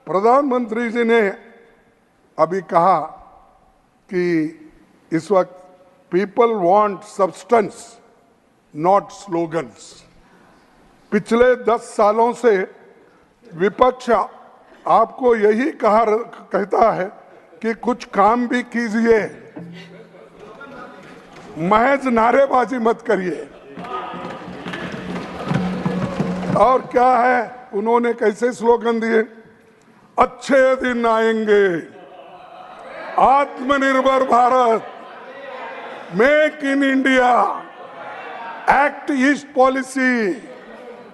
प्रधानमंत्री जी ने अभी कहा कि इस वक्त people want substance not slogans. पिछले 10 सालों से विपक्ष आपको यही कहता है कि कुछ काम भी कीजिए, महज नारेबाजी मत करिए। और क्या है, उन्होंने कैसे स्लोगन दिए? अच्छे दिन आएंगे, आत्मनिर्भर Bharat, make in India, act east policy,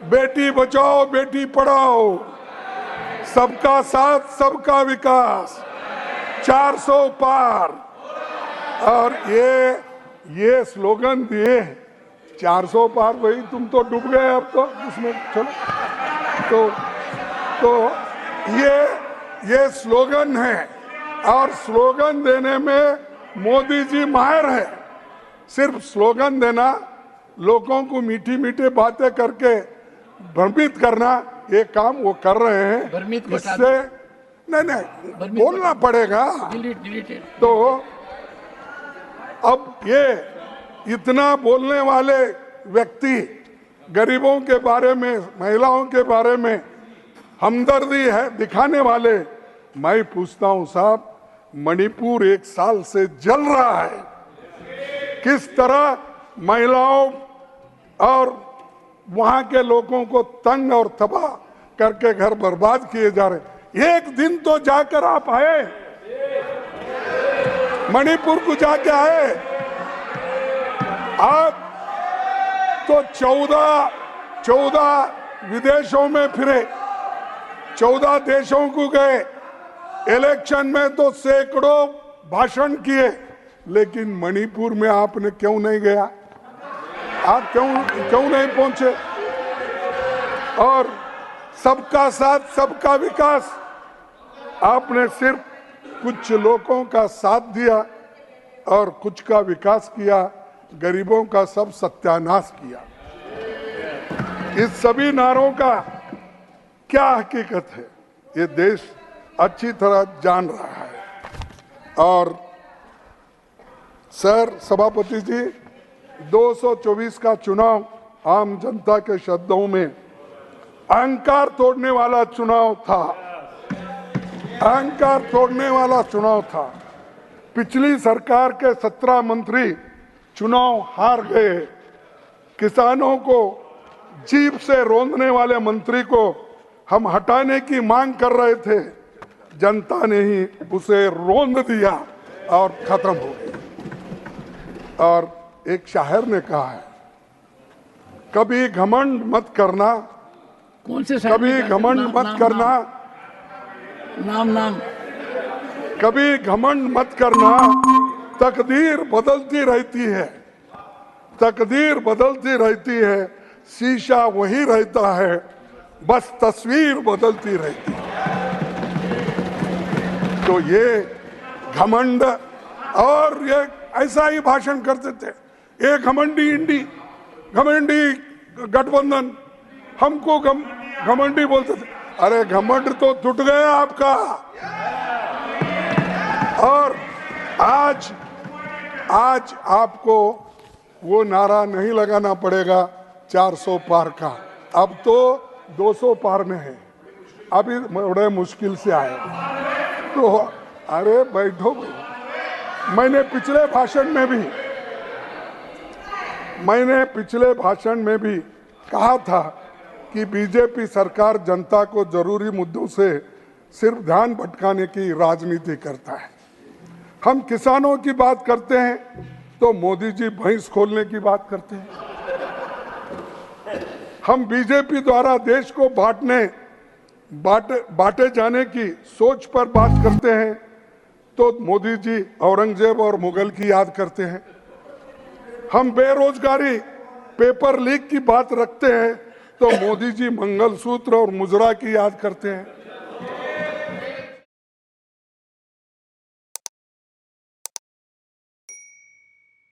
Beti Bachao Beti Padhao, सबका साथ सबका विकास, 400 पार। और ये स्लोगन दिए 400 पार, वही तुम तो डूब गए अब तो इसमें। चलो तो ये स्लोगन है, और स्लोगन देने में मोदी जी माहिर है। सिर्फ स्लोगन देना, लोगों को मीठी मीठी बातें करके भ्रमित करना, ये काम वो कर रहे हैं। इससे नहीं बोलना पड़ेगा। तो अब ये इतना बोलने वाले व्यक्ति गरीबों के बारे में, महिलाओं के बारे में हमदर्दी है दिखाने वाले, मैं पूछता हूं साहब, मणिपुर 1 साल से जल रहा है। किस तरह महिलाओं और वहां के लोगों को तंग और तबाह करके घर बर्बाद किए जा रहे। एक दिन तो जाकर आप आए, मणिपुर को जाके आए। आप तो 14 विदेशों में फिरे, 14 देशों को गए, इलेक्शन में तो सैकड़ों भाषण किए, लेकिन मणिपुर में आपने क्यों नहीं गया? आप क्यों नहीं पहुंचे? और सबका साथ सबका विकास, आपने सिर्फ कुछ लोगों का साथ दिया और कुछ का विकास किया, गरीबों का सब सत्यानाश किया। इस सभी नारों का क्या हकीकत है, ये देश अच्छी तरह जान रहा है। और सर सभापति जी, 224 का चुनाव आम जनता के शब्दों में अहंकार तोड़ने वाला चुनाव था, अहंकार तोड़ने वाला चुनाव था। पिछली सरकार के 17 मंत्री चुनाव हार गए। किसानों को जीभ से रोंदने वाले मंत्री को हम हटाने की मांग कर रहे थे, जनता ने ही उसे रोंद दिया और खत्म हो गया। और एक शायर ने कहा है, कभी घमंड मत करना, कौन से कभी घमंड मत करना, नाम कभी घमंड मत करना, तकदीर बदलती रहती है, तकदीर बदलती रहती है, शीशा वही रहता है, बस तस्वीर बदलती रहती है। तो ये घमंड, और ये ऐसा ही भाषण करते थे, ये घमंडी इंडी, घमंडी गठबंधन, हमको घमंडी बोलते थे। अरे घमंड तो टूट गया आपका। और आज आपको वो नारा नहीं लगाना पड़ेगा 400 पार का, अब तो 200 पार में है। अभी बड़े मुश्किल से आए तो अरे बैठो। मैंने पिछले भाषण में भी कहा था कि बीजेपी सरकार जनता को जरूरी मुद्दों से सिर्फ ध्यान भटकाने की राजनीति करता है। हम किसानों की बात करते हैं तो मोदी जी भैंस खोलने की बात करते हैं। हम बीजेपी द्वारा देश को बांटे जाने की सोच पर बात करते हैं तो मोदी जी औरंगजेब और मुगल की याद करते हैं। हम बेरोजगारी, पेपर लीक की बात रखते हैं तो मोदी जी मंगलसूत्र और मुजरा की याद करते हैं।